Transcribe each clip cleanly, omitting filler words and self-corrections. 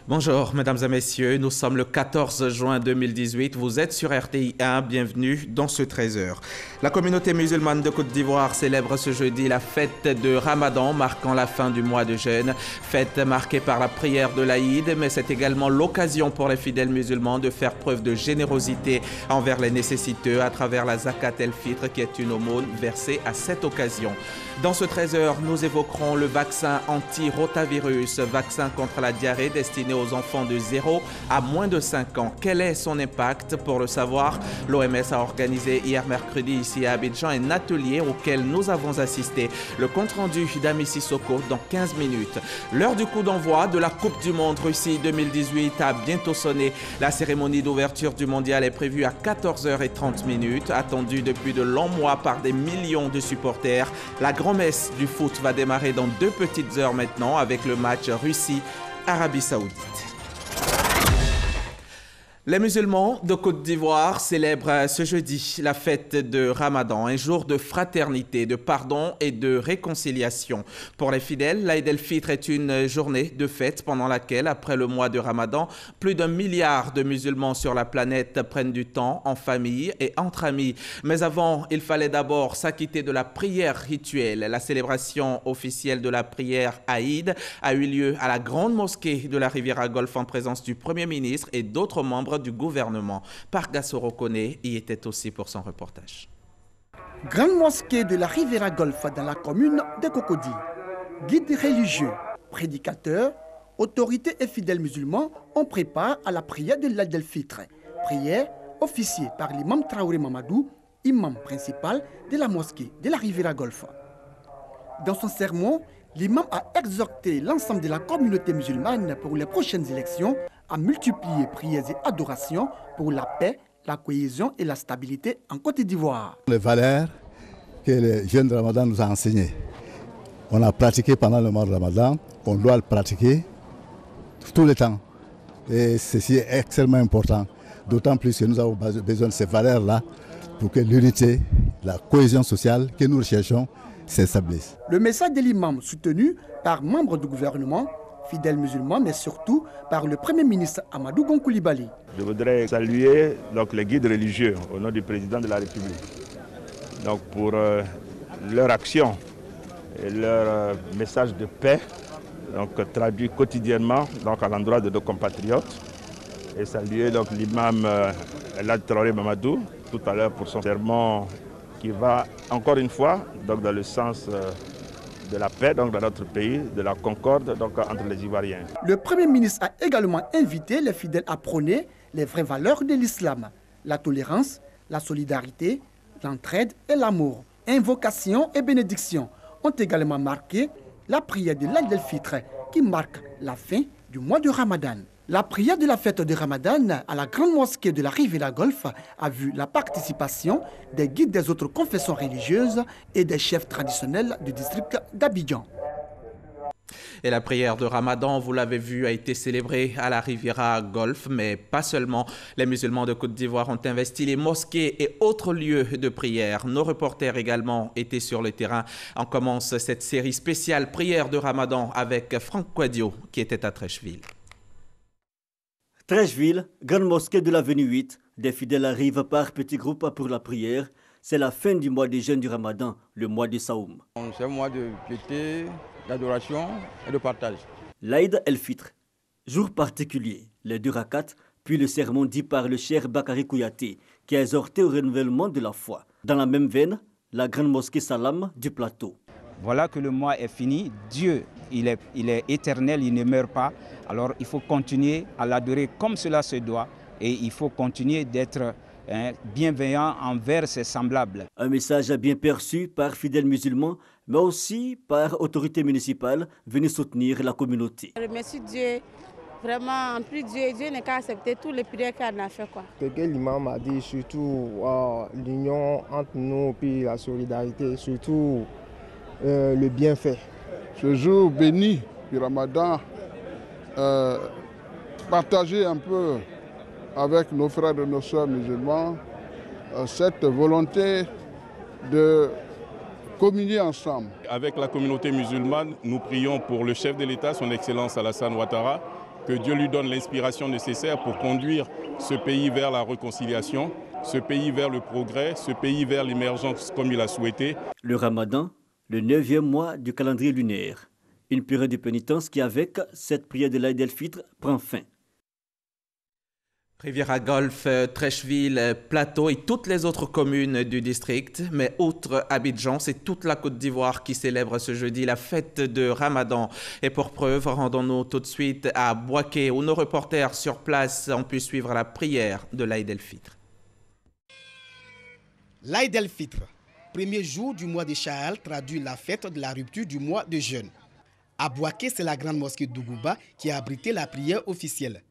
Bonjour, mesdames et messieurs, nous sommes le 14 juin 2018, vous êtes sur RTI 1, bienvenue dans ce 13h. La communauté musulmane de Côte d'Ivoire célèbre ce jeudi la fête de Ramadan, marquant la fin du mois de jeûne. Fête marquée par la prière de l'Aïd, mais c'est également l'occasion pour les fidèles musulmans de faire preuve de générosité envers les nécessiteux à travers la Zakat el-Fitr, qui est une aumône versée à cette occasion. Dans ce 13h, nous évoquerons le vaccin anti-rotavirus, vaccin contre la diarrhée destiné aux enfants de 0 à moins de 5 ans. Quel est son impact? Pour le savoir, l'OMS a organisé hier mercredi ici à Abidjan un atelier auquel nous avons assisté. Le compte-rendu d'Ami Sissoko dans 15 minutes. L'heure du coup d'envoi de la Coupe du Monde Russie 2018 a bientôt sonné. La cérémonie d'ouverture du mondial est prévue à 14h30, attendue depuis de longs mois par des millions de supporters. La grand-messe du foot va démarrer dans 2 petites heures maintenant avec le match Russie-Arabie Saoudite. Les musulmans de Côte d'Ivoire célèbrent ce jeudi la fête de Ramadan, un jour de fraternité, de pardon et de réconciliation. Pour les fidèles, l'Aïd el-Fitr est une journée de fête pendant laquelle, après le mois de Ramadan, plus d'1 milliard de musulmans sur la planète prennent du temps en famille et entre amis. Mais avant, il fallait d'abord s'acquitter de la prière rituelle. La célébration officielle de la prière Aïd a eu lieu à la grande mosquée de la Riviera Golfe en présence du Premier ministre et d'autres membres du gouvernement. Parga Sorokone y était aussi pour son reportage. Grande mosquée de la Riviera Golfe dans la commune de Cocody. Guides religieux, prédicateurs, autorités et fidèles musulmans ont préparé à la prière de l'Aïd el-Fitr. Prière officiée par l'imam Traoré Mamadou, imam principal de la mosquée de la Riviera Golfe. Dans son sermon, l'imam a exhorté l'ensemble de la communauté musulmane pour les prochaines élections à multiplier prières et adorations pour la paix, la cohésion et la stabilité en Côte d'Ivoire. Les valeurs que le jeûne de Ramadan nous a enseignées, on a pratiqué pendant le mois de Ramadan, on doit le pratiquer tout le temps. Et ceci est extrêmement important, d'autant plus que nous avons besoin de ces valeurs-là pour que l'unité, la cohésion sociale que nous recherchons s'établisse. Le message de l'imam soutenu par membres du gouvernement, fidèles musulmans, mais surtout par le Premier ministre Amadou Gon Coulibaly. Je voudrais saluer les guides religieux au nom du président de la République pour leur action et leur message de paix traduit quotidiennement à l'endroit de nos compatriotes. Et saluer l'imam Elhadji Traoré Mamadou tout à l'heure pour son sermon qui va encore une fois dans le sens de la paix dans notre pays, de la concorde entre les Ivoiriens. Le Premier ministre a également invité les fidèles à prôner les vraies valeurs de l'islam, la tolérance, la solidarité, l'entraide et l'amour. Invocation et bénédiction ont également marqué la prière de l'Aïd el-Fitr qui marque la fin du mois de Ramadan. La prière de la fête de Ramadan à la grande mosquée de la Riviera Golfe a vu la participation des guides des autres confessions religieuses et des chefs traditionnels du district d'Abidjan. Et la prière de Ramadan, vous l'avez vu, a été célébrée à la Riviera Golfe, mais pas seulement. Les musulmans de Côte d'Ivoire ont investi les mosquées et autres lieux de prière. Nos reporters également étaient sur le terrain. On commence cette série spéciale prière de Ramadan avec Franck Quadio qui était à Trècheville. Trècheville, grande mosquée de l'avenue 8, des fidèles arrivent par petits groupes pour la prière. C'est la fin du mois de jeûne du Ramadan, le mois de Saoum. C'est un mois de piété, d'adoration et de partage. L'Aïd el-Fitr, jour particulier, les 2 rakats, puis le sermon dit par le cheikh Bakary Kouyaté, qui a exhorté au renouvellement de la foi. Dans la même veine, la grande mosquée Salam du plateau. Voilà que le mois est fini. Dieu, il est éternel, il ne meurt pas. Alors il faut continuer à l'adorer comme cela se doit et il faut continuer d'être bienveillant envers ses semblables. Un message bien perçu par fidèles musulmans, mais aussi par autorités municipales venues soutenir la communauté. Je remercie Dieu. Vraiment, en plus Dieu n'a qu'à accepter toutes les prières qu'on a fait. Ce que l'imam a dit, surtout l'union entre nous et la solidarité, surtout le bienfait. Ce jour béni du Ramadan, partager un peu avec nos frères et nos sœurs musulmans cette volonté de communier ensemble. Avec la communauté musulmane, nous prions pour le chef de l'État, son Excellence Alassane Ouattara, que Dieu lui donne l'inspiration nécessaire pour conduire ce pays vers la réconciliation, ce pays vers le progrès, ce pays vers l'émergence comme il a souhaité. Le Ramadan, le 9e mois du calendrier lunaire. Une période de pénitence qui, avec cette prière de l'Aïd el-Fitr, prend fin. Riviera Golfe, Trècheville, Plateau et toutes les autres communes du district. Mais outre Abidjan, c'est toute la Côte d'Ivoire qui célèbre ce jeudi la fête de Ramadan. Et pour preuve, rendons-nous tout de suite à Bouaké, où nos reporters sur place ont pu suivre la prière de l'Aïd el-Fitr. L'Aïd el-Fitr, premier jour du mois de Sha'al, traduit la fête de la rupture du mois de jeûne. À Bouaké, c'est la grande mosquée d'Ougouba qui a abrité la prière officielle.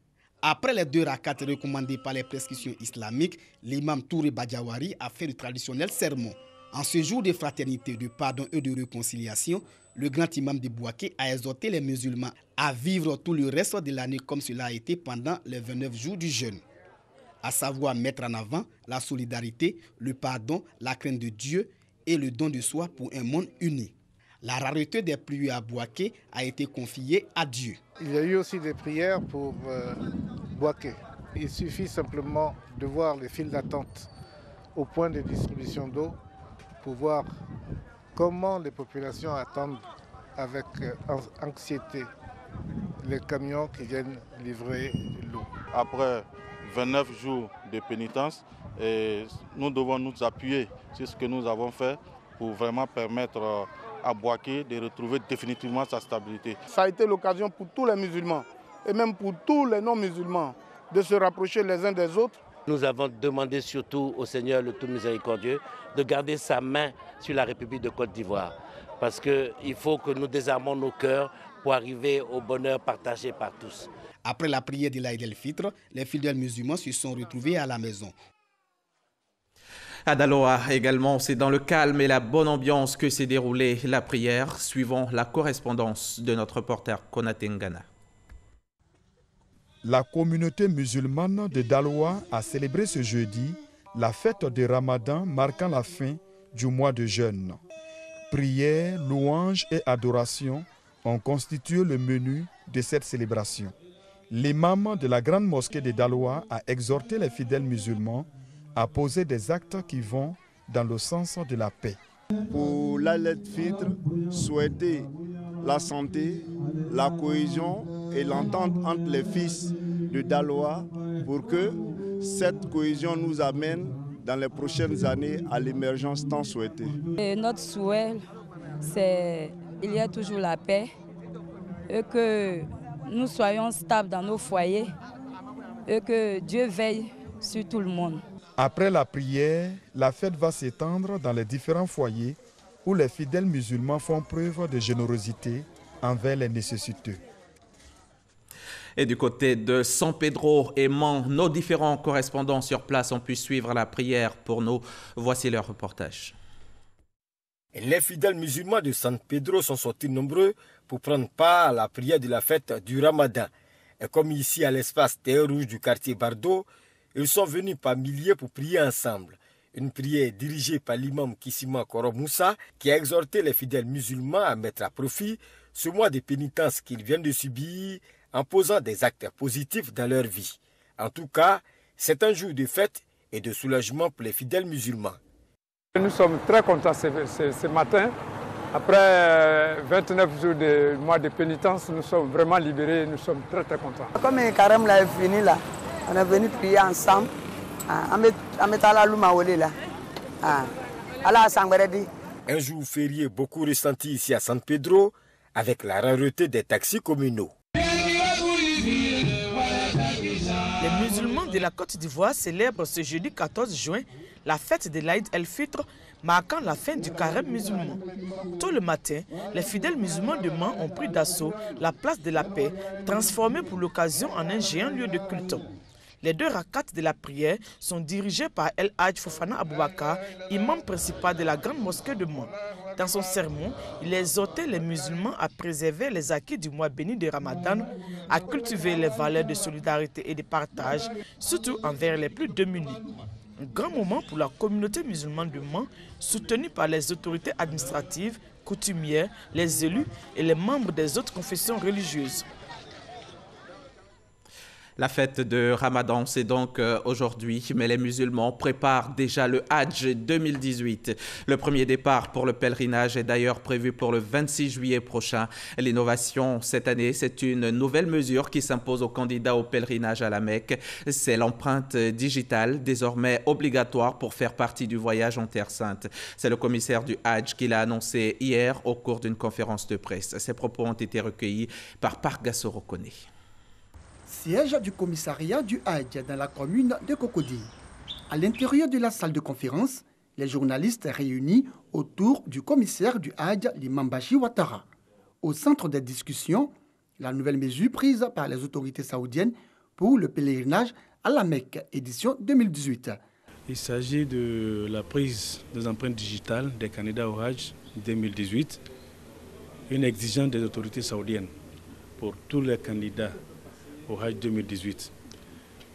Après les 2 rakats recommandés par les prescriptions islamiques, l'imam Touré Badjawari a fait le traditionnel sermon. En ce jour de fraternité, de pardon et de réconciliation, le grand imam de Bouaké a exhorté les musulmans à vivre tout le reste de l'année comme cela a été pendant les 29 jours du jeûne. À savoir mettre en avant la solidarité, le pardon, la crainte de Dieu et le don de soi pour un monde uni. La rareté des pluies à Bouaké a été confiée à Dieu. Il y a eu aussi des prières pour Bouaké. Il suffit simplement de voir les files d'attente au point de distribution d'eau pour voir comment les populations attendent avec anxiété les camions qui viennent livrer l'eau. Après 29 jours de pénitence, nous devons nous appuyer sur ce que nous avons fait pour vraiment permettre à Bouaké de retrouver définitivement sa stabilité. Ça a été l'occasion pour tous les musulmans et même pour tous les non-musulmans de se rapprocher les uns des autres. Nous avons demandé surtout au Seigneur le tout miséricordieux de garder sa main sur la République de Côte d'Ivoire parce qu'il faut que nous désarmons nos cœurs pour arriver au bonheur partagé par tous. Après la prière de l'Aïd el-Fitr, les fidèles musulmans se sont retrouvés à la maison. À Daloa également, c'est dans le calme et la bonne ambiance que s'est déroulée la prière, suivant la correspondance de notre reporter Konaté Ngana. La communauté musulmane de Daloa a célébré ce jeudi la fête de Ramadan marquant la fin du mois de jeûne. Prières, louanges et adorations ont constitué le menu de cette célébration. L'imam de la grande mosquée de Daloa a exhorté les fidèles musulmans à poser des actes qui vont dans le sens de la paix. Pour l'Aïd el-Fitr, souhaiter la santé, la cohésion et l'entente entre les fils de Daloa pour que cette cohésion nous amène dans les prochaines années à l'émergence tant souhaitée. Et notre souhait, c'est qu'il y ait toujours la paix et que nous soyons stables dans nos foyers et que Dieu veille sur tout le monde. Après la prière, la fête va s'étendre dans les différents foyers où les fidèles musulmans font preuve de générosité envers les nécessiteux. Et du côté de San Pedro et Mans, nos différents correspondants sur place ont pu suivre la prière pour nous. Voici leur reportage. Les fidèles musulmans de San Pedro sont sortis nombreux pour prendre part à la prière de la fête du Ramadan. Et comme ici à l'espace Terre Rouge du quartier Bardo, ils sont venus par milliers pour prier ensemble. Une prière dirigée par l'imam Kissima Koro Moussa qui a exhorté les fidèles musulmans à mettre à profit ce mois de pénitence qu'ils viennent de subir en posant des actes positifs dans leur vie. En tout cas, c'est un jour de fête et de soulagement pour les fidèles musulmans. Nous sommes très contents ce matin. Après 29 jours de mois de pénitence, nous sommes vraiment libérés, nous sommes très contents. Comme le carême là est fini là, on est venu prier ensemble. Un jour férié beaucoup ressenti ici à San Pedro avec la rareté des taxis communaux. Les musulmans de la Côte d'Ivoire célèbrent ce jeudi 14 juin la fête de l'Aïd el-Fitr, marquant la fin du carême musulman. Tôt le matin, les fidèles musulmans de Mans ont pris d'assaut la place de la paix, transformée pour l'occasion en un géant lieu de culte. Les 2 rakats de la prière sont dirigés par El Hadj Fofana Aboubakar, imam principal de la grande mosquée de Mans. Dans son sermon, il a exhorté les musulmans à préserver les acquis du mois béni de Ramadan, à cultiver les valeurs de solidarité et de partage, surtout envers les plus démunis. Un grand moment pour la communauté musulmane de Mans, soutenue par les autorités administratives, coutumières, les élus et les membres des autres confessions religieuses. La fête de Ramadan, c'est donc aujourd'hui, mais les musulmans préparent déjà le Hajj 2018. Le premier départ pour le pèlerinage est d'ailleurs prévu pour le 26 juillet prochain. L'innovation cette année, c'est une nouvelle mesure qui s'impose aux candidats au pèlerinage à la Mecque. C'est l'empreinte digitale, désormais obligatoire pour faire partie du voyage en Terre Sainte. C'est le commissaire du Hajj qui l'a annoncé hier au cours d'une conférence de presse. Ces propos ont été recueillis par Pargasso Rokone. Siège du commissariat du Hajj dans la commune de Cocody. À l'intérieur de la salle de conférence, les journalistes réunis autour du commissaire du Hajj, l'imam Bachi Ouattara. Au centre des discussions, la nouvelle mesure prise par les autorités saoudiennes pour le pèlerinage à la Mecque, édition 2018. Il s'agit de la prise des empreintes digitales des candidats au Hajj 2018, une exigence des autorités saoudiennes pour tous les candidats au Hajj 2018.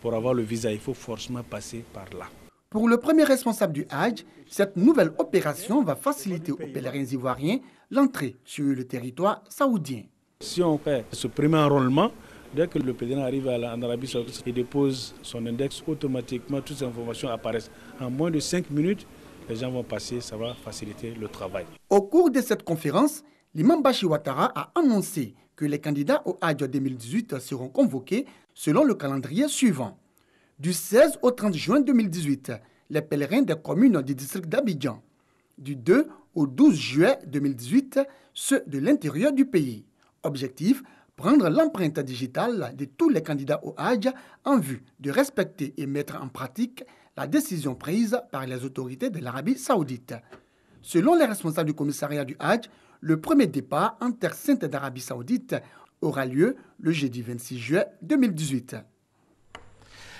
Pour avoir le visa, il faut forcément passer par là. Pour le premier responsable du Hajj, cette nouvelle opération va faciliter aux pèlerins ivoiriens l'entrée sur le territoire saoudien. Si on fait ce premier enrôlement, dès que le pèlerin arrive en Arabie Saoudite, il dépose son index, automatiquement toutes ces informations apparaissent. En moins de 5 minutes, les gens vont passer, ça va faciliter le travail. Au cours de cette conférence, l'imam Bachi Ouattara a annoncé que les candidats au Hajj 2018 seront convoqués selon le calendrier suivant. Du 16 au 30 juin 2018, les pèlerins des communes du district d'Abidjan. Du 2 au 12 juillet 2018, ceux de l'intérieur du pays. Objectif, prendre l'empreinte digitale de tous les candidats au Hajj en vue de respecter et mettre en pratique la décision prise par les autorités de l'Arabie Saoudite. Selon les responsables du commissariat du Hajj, le premier départ en Terre Sainte d'Arabie Saoudite aura lieu le jeudi 26 juillet 2018.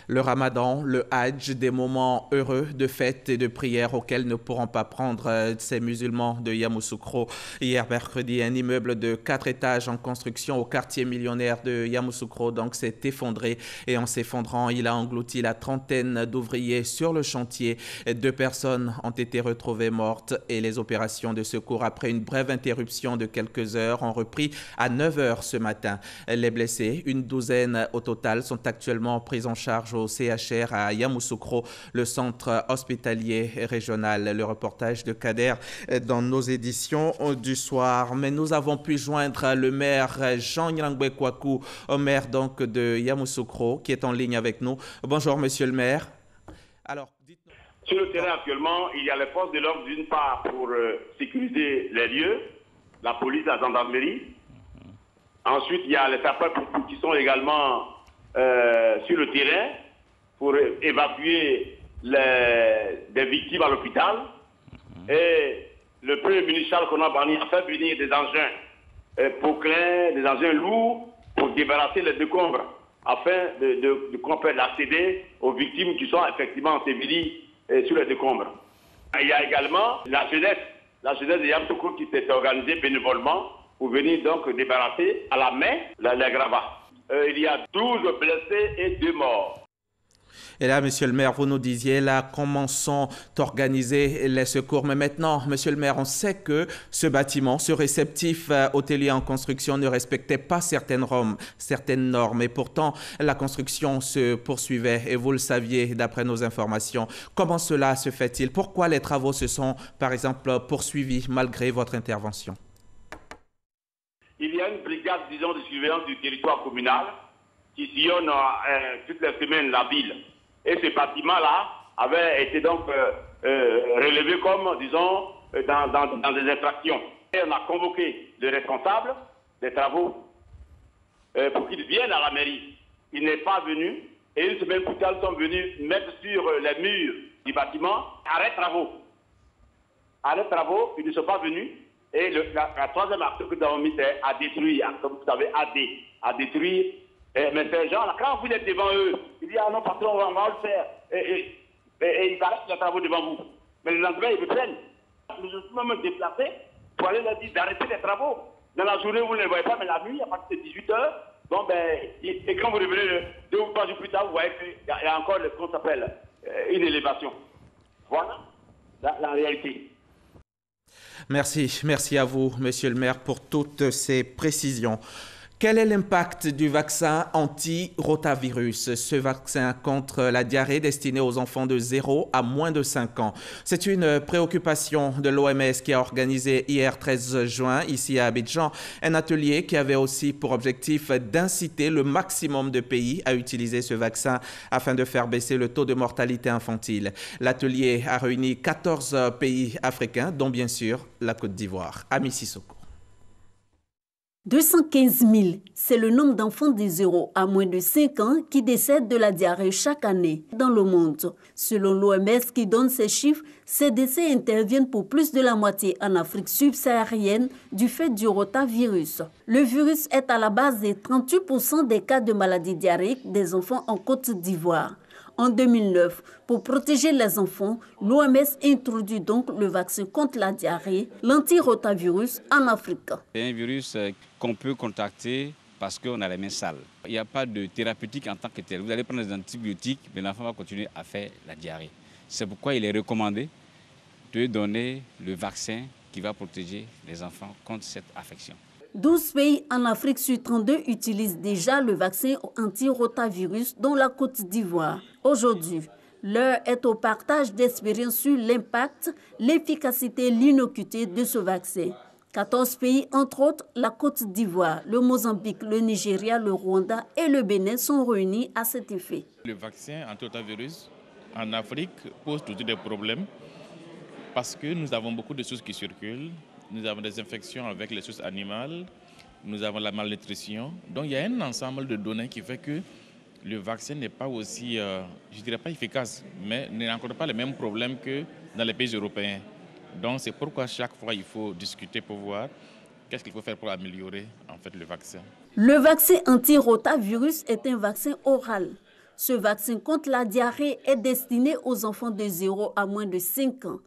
Le Ramadan, le Hajj, des moments heureux de fête et de prière auxquels ne pourront pas prendre ces musulmans de Yamoussoukro. Hier mercredi, un immeuble de 4 étages en construction au quartier millionnaire de Yamoussoukro s'est effondré et en s'effondrant, il a englouti la trentaine d'ouvriers sur le chantier. 2 personnes ont été retrouvées mortes et les opérations de secours après une brève interruption de quelques heures ont repris à 9 h ce matin. Les blessés, une douzaine au total, sont actuellement pris en charge au CHR à Yamoussoukro, le centre hospitalier régional. Le reportage de Kader dans nos éditions du soir. Mais nous avons pu joindre le maire Jean Nyangbe Kwaku, maire donc de Yamoussoukro, qui est en ligne avec nous. Bonjour monsieur le maire. Alors, dites-nous... Sur le terrain actuellement, il y a les forces de l'ordre d'une part pour sécuriser les lieux, la police, la gendarmerie. Ensuite, il y a les sapeurs-pompiers qui sont également sur le terrain pour évacuer des victimes à l'hôpital. Et le premier ministre Charles Konan Barnier a fait venir des engins proclins, des engins lourds pour débarrasser les décombres afin qu'on puisse accéder aux victimes qui sont effectivement ensevelies sur les décombres. Il y a également la jeunesse de Yamoussoukro qui s'est organisée bénévolement pour venir donc débarrasser à la main les gravats. Il y a 12 blessés et 2 morts. Et là, monsieur le maire, vous nous disiez, là, comment sont organisés les secours. Mais maintenant, monsieur le maire, on sait que ce bâtiment, ce réceptif hôtelier en construction ne respectait pas certaines normes. Et pourtant, la construction se poursuivait. Et vous le saviez, d'après nos informations. Comment cela se fait-il? Pourquoi les travaux se sont, par exemple, poursuivis malgré votre intervention? Il y a une brigade, disons, de surveillance du territoire communal qui sillonne toutes les semaines la ville. Et ce bâtiment-là avait été donc relevé comme, disons, dans des infractions. Et on a convoqué le responsable des travaux pour qu'il vienne à la mairie. Il n'est pas venu et une semaine plus tard, ils sont venus mettre sur les murs du bâtiment arrêt travaux. Arrêt travaux, ils ne sont pas venus. Et la troisième action que nous avons mis, c'est à détruire, comme vous savez, à détruire. Mais ces gens-là, quand vous êtes devant eux, ils disent, ah non, patron, on va le faire. Et ils arrêtent les travaux devant vous. Mais les lendemain, ils vous prennent. Nous sommes même déplacés pour aller leur dire d'arrêter les travaux. Dans la journée, vous ne les voyez pas, mais la nuit, à partir de 18 h, bon, et quand vous revenez 2 ou 3 jours plus tard, vous voyez qu'il y a encore ce qu'on s'appelle une élévation. Voilà la réalité. Merci à vous, monsieur le maire, pour toutes ces précisions. Quel est l'impact du vaccin anti-rotavirus? Ce vaccin contre la diarrhée destiné aux enfants de 0 à moins de 5 ans. C'est une préoccupation de l'OMS qui a organisé hier 13 juin, ici à Abidjan, un atelier qui avait aussi pour objectif d'inciter le maximum de pays à utiliser ce vaccin afin de faire baisser le taux de mortalité infantile. L'atelier a réuni 14 pays africains, dont bien sûr la Côte d'Ivoire. Ami Sissoko. 215 000, c'est le nombre d'enfants de 0 à moins de 5 ans qui décèdent de la diarrhée chaque année dans le monde. Selon l'OMS qui donne ces chiffres, ces décès interviennent pour plus de la moitié en Afrique subsaharienne du fait du rotavirus. Le virus est à la base de 38% des cas de maladies diarrhéiques des enfants en Côte d'Ivoire. En 2009, pour protéger les enfants, l'OMS introduit donc le vaccin contre la diarrhée, l'antirotavirus, en Afrique. C'est un virus qu'on peut contracter parce qu'on a les mains sales. Il n'y a pas de thérapeutique en tant que tel. Vous allez prendre des antibiotiques, mais l'enfant va continuer à faire la diarrhée. C'est pourquoi il est recommandé de donner le vaccin qui va protéger les enfants contre cette affection. 12 pays en Afrique sur 32 utilisent déjà le vaccin anti-rotavirus, dont la Côte d'Ivoire. Aujourd'hui, l'heure est au partage d'expériences sur l'impact, l'efficacité et l'innocuité de ce vaccin. 14 pays, entre autres, la Côte d'Ivoire, le Mozambique, le Nigeria, le Rwanda et le Bénin sont réunis à cet effet. Le vaccin anti-rotavirus en Afrique pose toujours des problèmes parce que nous avons beaucoup de choses qui circulent. Nous avons des infections avec les sources animales, nous avons la malnutrition. Donc il y a un ensemble de données qui fait que le vaccin n'est pas aussi, je ne dirais pas efficace, mais ne rencontre pas les mêmes problèmes que dans les pays européens. Donc c'est pourquoi chaque fois il faut discuter pour voir qu'est-ce qu'il faut faire pour améliorer en fait le vaccin. Le vaccin anti-rotavirus est un vaccin oral. Ce vaccin contre la diarrhée est destiné aux enfants de 0 à moins de 5 ans.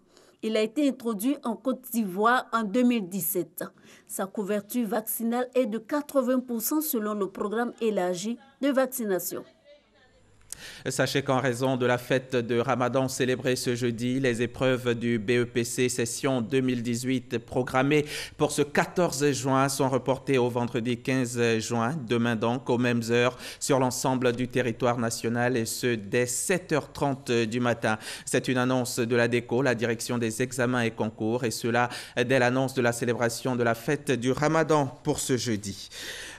Il a été introduit en Côte d'Ivoire en 2017. Sa couverture vaccinale est de 80% selon le programme élargi de vaccination. Sachez qu'en raison de la fête de Ramadan célébrée ce jeudi, les épreuves du BEPC session 2018 programmées pour ce 14 juin sont reportées au vendredi 15 juin, demain donc aux mêmes heures sur l'ensemble du territoire national et ce dès 7h30 du matin. C'est une annonce de la DECO, la direction des examens et concours, et cela dès l'annonce de la célébration de la fête du Ramadan pour ce jeudi.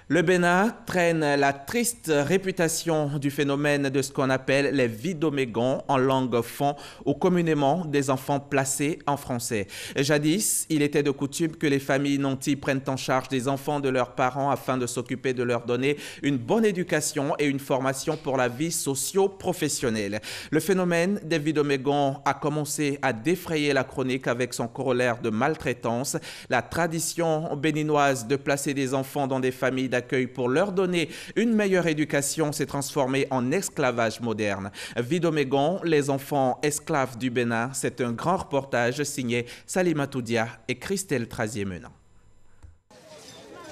Le Bénin traîne la triste réputation du phénomène de ce qu'on appelle les vidomégons en langue fon ou communément des enfants placés en français. Jadis, il était de coutume que les familles nantis prennent en charge des enfants de leurs parents afin de s'occuper de leur donner une bonne éducation et une formation pour la vie socio-professionnelle. Le phénomène des vidomégons a commencé à défrayer la chronique avec son corollaire de maltraitance. La tradition béninoise de placer des enfants dans des familles d'accueil pour leur donner une meilleure éducation s'est transformée en esclavage moderne. Vidomégon, les enfants esclaves du Bénin, c'est un grand reportage signé Salimatou Dia et Christelle Trazier-Menant.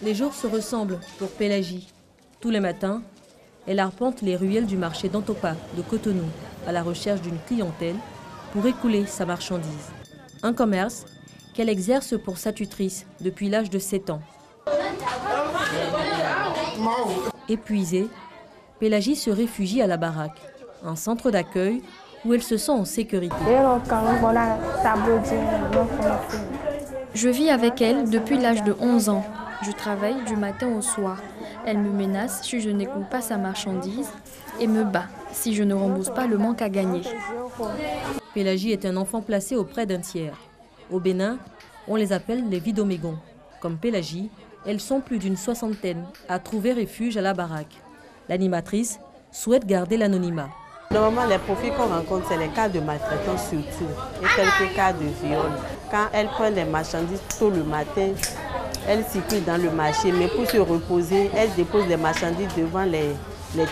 Les jours se ressemblent pour Pélagie. Tous les matins, elle arpente les ruelles du marché d'Antopa de Cotonou à la recherche d'une clientèle pour écouler sa marchandise. Un commerce qu'elle exerce pour sa tutrice depuis l'âge de 7 ans. Épuisée, Pélagie se réfugie à la baraque, un centre d'accueil où elle se sent en sécurité. Je vis avec elle depuis l'âge de 11 ans. Je travaille du matin au soir. Elle me menace si je n'écoute pas sa marchandise et me bat si je ne rembourse pas le manque à gagner. Pélagie est un enfant placé auprès d'un tiers. Au Bénin, on les appelle les vidomégons. Comme Pélagie, elles sont plus d'une soixantaine à trouver refuge à la baraque. L'animatrice souhaite garder l'anonymat. Normalement, les profils qu'on rencontre, c'est les cas de maltraitance surtout et quelques cas de viol. Quand elles prennent les marchandises tôt le matin, elles circulent dans le marché, mais pour se reposer, elles déposent les marchandises devant les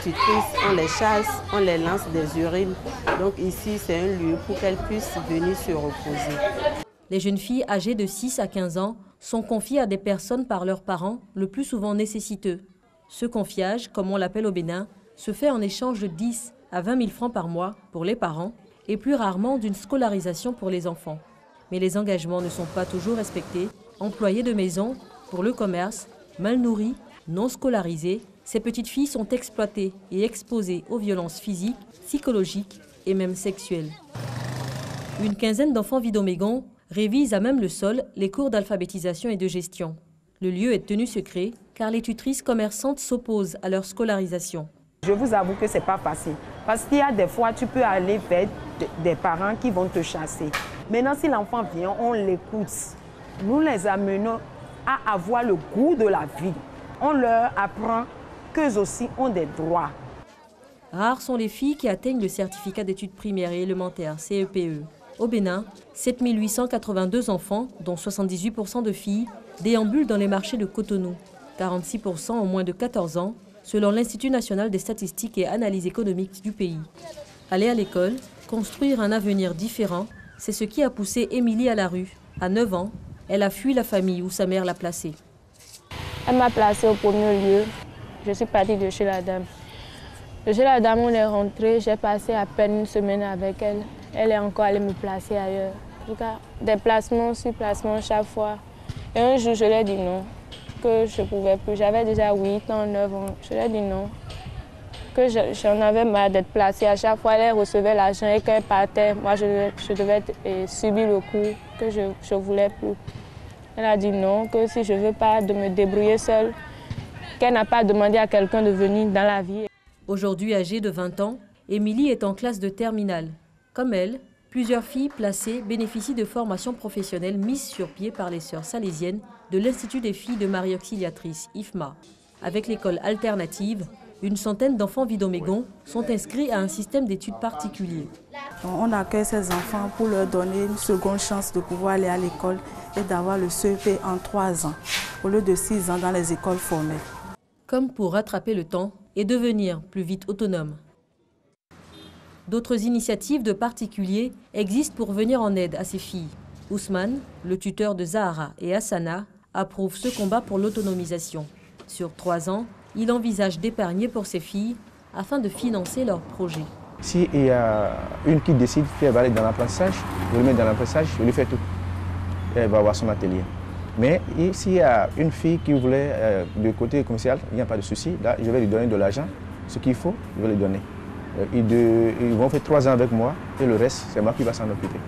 tutrices, on les chasse, on les lance des urines. Donc ici, c'est un lieu pour qu'elles puissent venir se reposer. Les jeunes filles âgées de 6 à 15 ans sont confiées à des personnes par leurs parents, le plus souvent nécessiteux. Ce confiage, comme on l'appelle au Bénin, se fait en échange de 10 à 20 000 francs par mois pour les parents et plus rarement d'une scolarisation pour les enfants. Mais les engagements ne sont pas toujours respectés. Employés de maison, pour le commerce, mal nourris Non scolarisées, ces petites filles sont exploitées et exposées aux violences physiques, psychologiques et même sexuelles. Une quinzaine d'enfants Vidomégons révisent à même le sol les cours d'alphabétisation et de gestion. Le lieu est tenu secret car les tutrices commerçantes s'opposent à leur scolarisation. Je vous avoue que ce n'est pas facile. Parce qu'il y a des fois, tu peux aller vers des parents qui vont te chasser. Maintenant, si l'enfant vient, on l'écoute. Nous les amenons à avoir le goût de la vie. On leur apprend qu'eux aussi ont des droits. Rares sont les filles qui atteignent le certificat d'études primaires et élémentaires, CEPE. Au Bénin, 7 882 enfants, dont 78% de filles, déambulent dans les marchés de Cotonou. 46% ont moins de 14 ans, selon l'Institut national des statistiques et analyses économiques du pays. Aller à l'école, construire un avenir différent, c'est ce qui a poussé Émilie à la rue. À 9 ans, elle a fui la famille où sa mère l'a placée. Elle m'a placée au premier lieu. Je suis partie de chez la dame. De chez la dame, on est rentré. J'ai passé à peine une semaine avec elle. Elle est encore allée me placer ailleurs. En tout cas, des placements sur placements chaque fois. Et un jour, je lui ai dit non, que je ne pouvais plus. J'avais déjà 8 ans, 9 ans. Je lui ai dit non, que j'en avais marre d'être placée. À chaque fois, elle recevait l'argent et quand elle partait, moi, je devais subir le coup, que je ne voulais plus. Elle a dit non, que si je ne veux pas de me débrouiller seule, qu'elle n'a pas demandé à quelqu'un de venir dans la vie. Aujourd'hui âgée de 20 ans, Émilie est en classe de terminale. Comme elle, plusieurs filles placées bénéficient de formations professionnelles mises sur pied par les sœurs salésiennes de l'Institut des filles de Marie Auxiliatrice, IFMA. Avec l'école alternative, une centaine d'enfants Vidomégons sont inscrits à un système d'études particulier. On accueille ces enfants pour leur donner une seconde chance de pouvoir aller à l'école et d'avoir le CEP en 3 ans, au lieu de 6 ans dans les écoles formelles. Comme pour rattraper le temps et devenir plus vite autonome. D'autres initiatives de particuliers existent pour venir en aide à ces filles. Ousmane, le tuteur de Zahara et Hassana, approuve ce combat pour l'autonomisation. Sur 3 ans, il envisage d'épargner pour ses filles afin de financer leurs projets. S'il y a une qui décide qu'elle va aller dans l'apprentissage, je le mets dans l'apprentissage, je lui fais tout. Et elle va avoir son atelier. Mais s'il y a une fille qui voulait du côté commercial, il n'y a pas de souci. Là, je vais lui donner de l'argent, ce qu'il faut, je vais lui donner. Ils vont faire 3 ans avec moi et le reste, c'est moi qui va s'en occuper.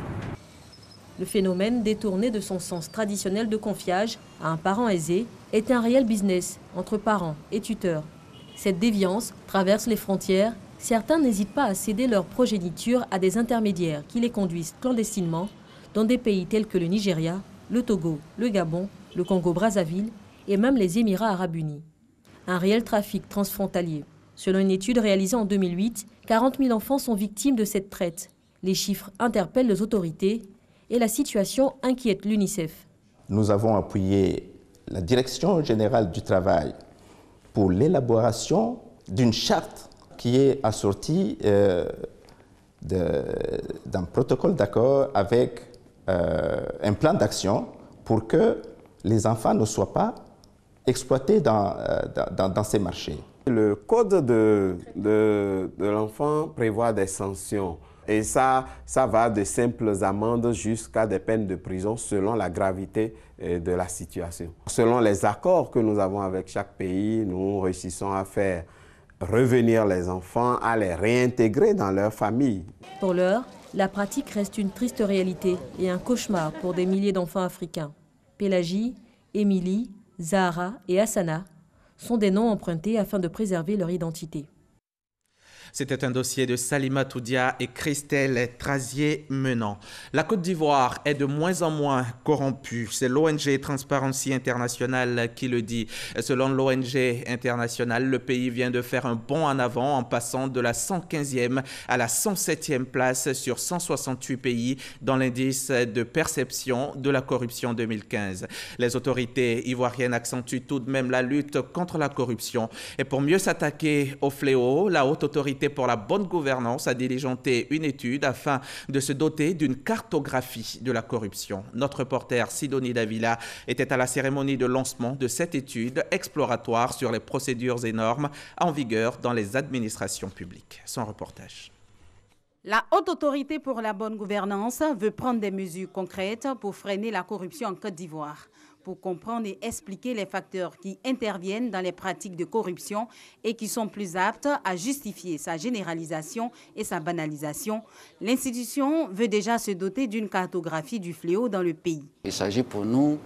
Le phénomène, détourné de son sens traditionnel de confiage à un parent aisé, est un réel business entre parents et tuteurs. Cette déviance traverse les frontières. Certains n'hésitent pas à céder leur progéniture à des intermédiaires qui les conduisent clandestinement dans des pays tels que le Nigeria, le Togo, le Gabon, le Congo-Brazzaville et même les Émirats arabes unis. Un réel trafic transfrontalier. Selon une étude réalisée en 2008, 40 000 enfants sont victimes de cette traite. Les chiffres interpellent les autorités et la situation inquiète l'UNICEF. Nous avons appuyé la Direction générale du travail pour l'élaboration d'une charte qui est assortie d'un protocole d'accord avec un plan d'action pour que les enfants ne soient pas exploités dans ces marchés. Le code de l'enfant prévoit des sanctions et ça va de simples amendes jusqu'à des peines de prison selon la gravité de la situation. Selon les accords que nous avons avec chaque pays, nous réussissons à faire revenir les enfants, à les réintégrer dans leur famille. Pour l'heure, la pratique reste une triste réalité et un cauchemar pour des milliers d'enfants africains. Pélagie, Émilie, Zahara et Hassana sont des noms empruntés afin de préserver leur identité. C'était un dossier de Salima Toudia et Christelle Trazier-Menant. La Côte d'Ivoire est de moins en moins corrompue. C'est l'ONG Transparency International qui le dit. Selon l'ONG International, le pays vient de faire un bond en avant en passant de la 115e à la 107e place sur 168 pays dans l'indice de perception de la corruption 2015. Les autorités ivoiriennes accentuent tout de même la lutte contre la corruption. Et pour mieux s'attaquer au fléau, la haute autorité pour la bonne gouvernance a diligenté une étude afin de se doter d'une cartographie de la corruption. Notre reporter Sidonie Davila était à la cérémonie de lancement de cette étude exploratoire sur les procédures et normes en vigueur dans les administrations publiques. Son reportage. La Haute Autorité pour la bonne gouvernance veut prendre des mesures concrètes pour freiner la corruption en Côte d'Ivoire. pour comprendre et expliquer les facteurs qui interviennent dans les pratiques de corruption et qui sont plus aptes à justifier sa généralisation et sa banalisation. L'institution veut déjà se doter d'une cartographie du fléau dans le pays. Il s'agit pour nous,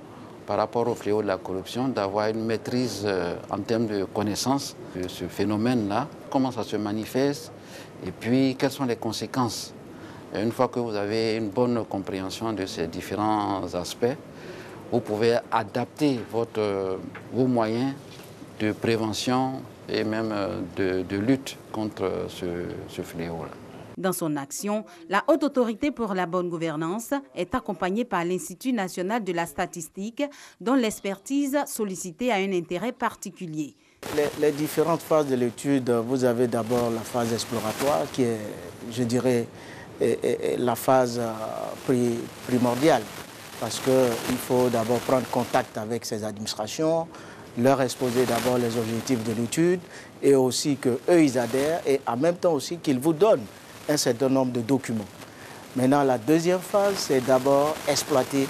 par rapport au fléau de la corruption, d'avoir une maîtrise en termes de connaissance de ce phénomène-là, comment ça se manifeste et puis quelles sont les conséquences. Et une fois que vous avez une bonne compréhension de ces différents aspects, vous pouvez adapter vos moyens de prévention et même de lutte contre ce fléau-là. Dans son action, la Haute Autorité pour la bonne gouvernance est accompagnée par l'Institut national de la statistique, dont l'expertise sollicitée a un intérêt particulier. Les différentes phases de l'étude, vous avez d'abord la phase exploratoire qui est, je dirais, la phase primordiale, parce qu'il faut d'abord prendre contact avec ces administrations, leur exposer d'abord les objectifs de l'étude et aussi qu'eux ils adhèrent et en même temps aussi qu'ils vous donnent un certain nombre de documents. Maintenant, la deuxième phase, c'est d'abord exploiter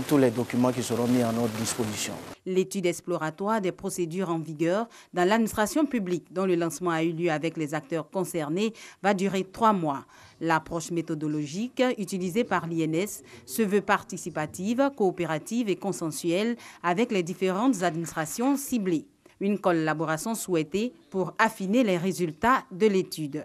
tous les documents qui seront mis à notre disposition. L'étude exploratoire des procédures en vigueur dans l'administration publique, dont le lancement a eu lieu avec les acteurs concernés, va durer 3 mois. L'approche méthodologique utilisée par l'INS se veut participative, coopérative et consensuelle avec les différentes administrations ciblées. Une collaboration souhaitée pour affiner les résultats de l'étude.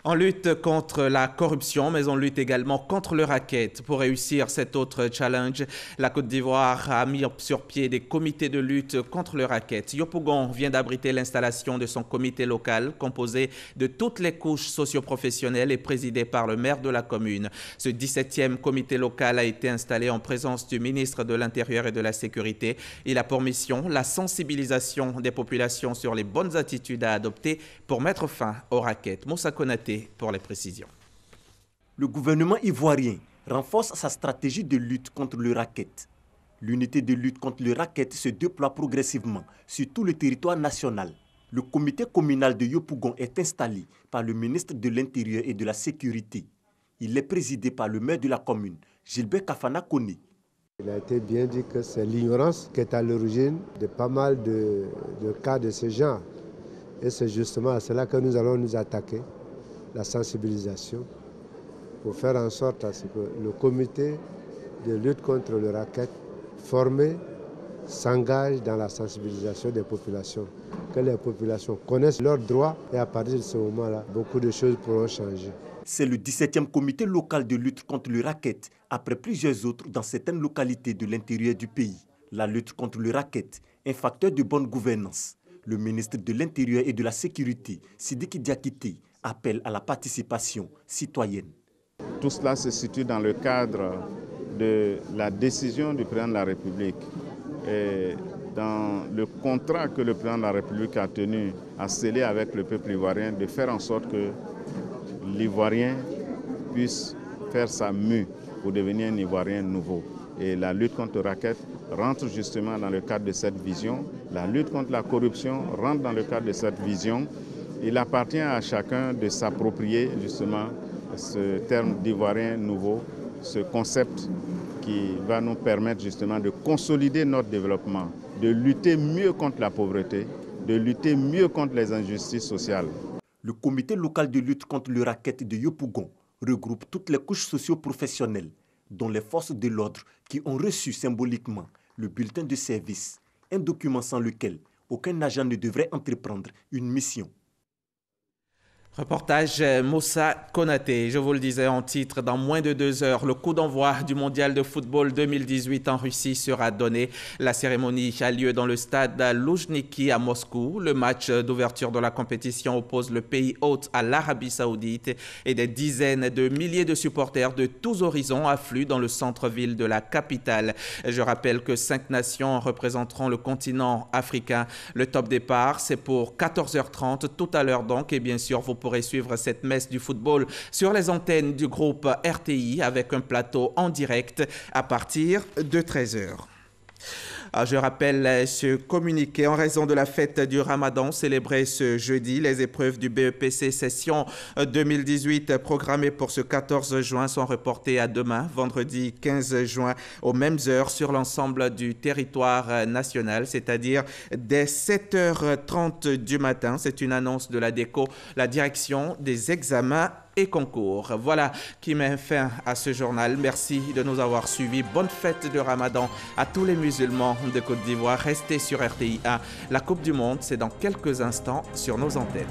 On lutte contre la corruption, mais on lutte également contre le racket. Pour réussir cet autre challenge, la Côte d'Ivoire a mis sur pied des comités de lutte contre le racket. Yopougon vient d'abriter l'installation de son comité local, composé de toutes les couches socio-professionnelles et présidé par le maire de la commune. Ce 17e comité local a été installé en présence du ministre de l'Intérieur et de la Sécurité. Il a pour mission la sensibilisation des populations sur les bonnes attitudes à adopter pour mettre fin au racket. Moussa Konaté pour les précisions. Le gouvernement ivoirien renforce sa stratégie de lutte contre le racket. L'unité de lutte contre le racket se déploie progressivement sur tout le territoire national. Le comité communal de Yopougon est installé par le ministre de l'Intérieur et de la Sécurité. Il est présidé par le maire de la commune, Gilbert Kafana Kone. Il a été bien dit que c'est l'ignorance qui est à l'origine de pas mal de cas de ce genre. Et c'est justement à cela que nous allons nous attaquer. La sensibilisation, pour faire en sorte à ce que le comité de lutte contre le racket formé s'engage dans la sensibilisation des populations, que les populations connaissent leurs droits et à partir de ce moment-là, beaucoup de choses pourront changer. C'est le 17e comité local de lutte contre le racket, après plusieurs autres dans certaines localités de l'intérieur du pays. La lutte contre le racket, un facteur de bonne gouvernance. Le ministre de l'Intérieur et de la Sécurité, Sidiki Diakité, appelle à la participation citoyenne. Tout cela se situe dans le cadre de la décision du président de la République et dans le contrat que le président de la République a tenu à sceller avec le peuple ivoirien, de faire en sorte que l'Ivoirien puisse faire sa mue pour devenir un Ivoirien nouveau. Et la lutte contre le racket rentre justement dans le cadre de cette vision. La lutte contre la corruption rentre dans le cadre de cette vision. Il appartient à chacun de s'approprier justement ce terme d'Ivoirien nouveau, ce concept qui va nous permettre justement de consolider notre développement, de lutter mieux contre la pauvreté, de lutter mieux contre les injustices sociales. Le comité local de lutte contre le racket de Yopougon regroupe toutes les couches socio-professionnelles, dont les forces de l'ordre qui ont reçu symboliquement le bulletin de service, un document sans lequel aucun agent ne devrait entreprendre une mission. Reportage Moussa Konaté. Je vous le disais en titre, dans moins de 2 heures, le coup d'envoi du mondial de football 2018 en Russie sera donné. La cérémonie a lieu dans le stade Loujniki à Moscou. Le match d'ouverture de la compétition oppose le pays hôte à l'Arabie Saoudite et des dizaines de milliers de supporters de tous horizons affluent dans le centre-ville de la capitale. Je rappelle que 5 nations représenteront le continent africain. Le top départ, c'est pour 14h30 tout à l'heure donc, et bien sûr, vous pourrez suivre cette messe du football sur les antennes du groupe RTI avec un plateau en direct à partir de 13h. Je rappelle ce communiqué. En raison de la fête du Ramadan célébrée ce jeudi, les épreuves du BEPC session 2018 programmées pour ce 14 juin sont reportées à demain, vendredi 15 juin, aux mêmes heures sur l'ensemble du territoire national, c'est-à-dire dès 7h30 du matin. C'est une annonce de la DECO, la direction des examens et concours. Voilà qui met fin à ce journal. Merci de nous avoir suivis. Bonne fête de Ramadan à tous les musulmans de Côte d'Ivoire. Restez sur RTI 1. La Coupe du Monde, c'est dans quelques instants sur nos antennes.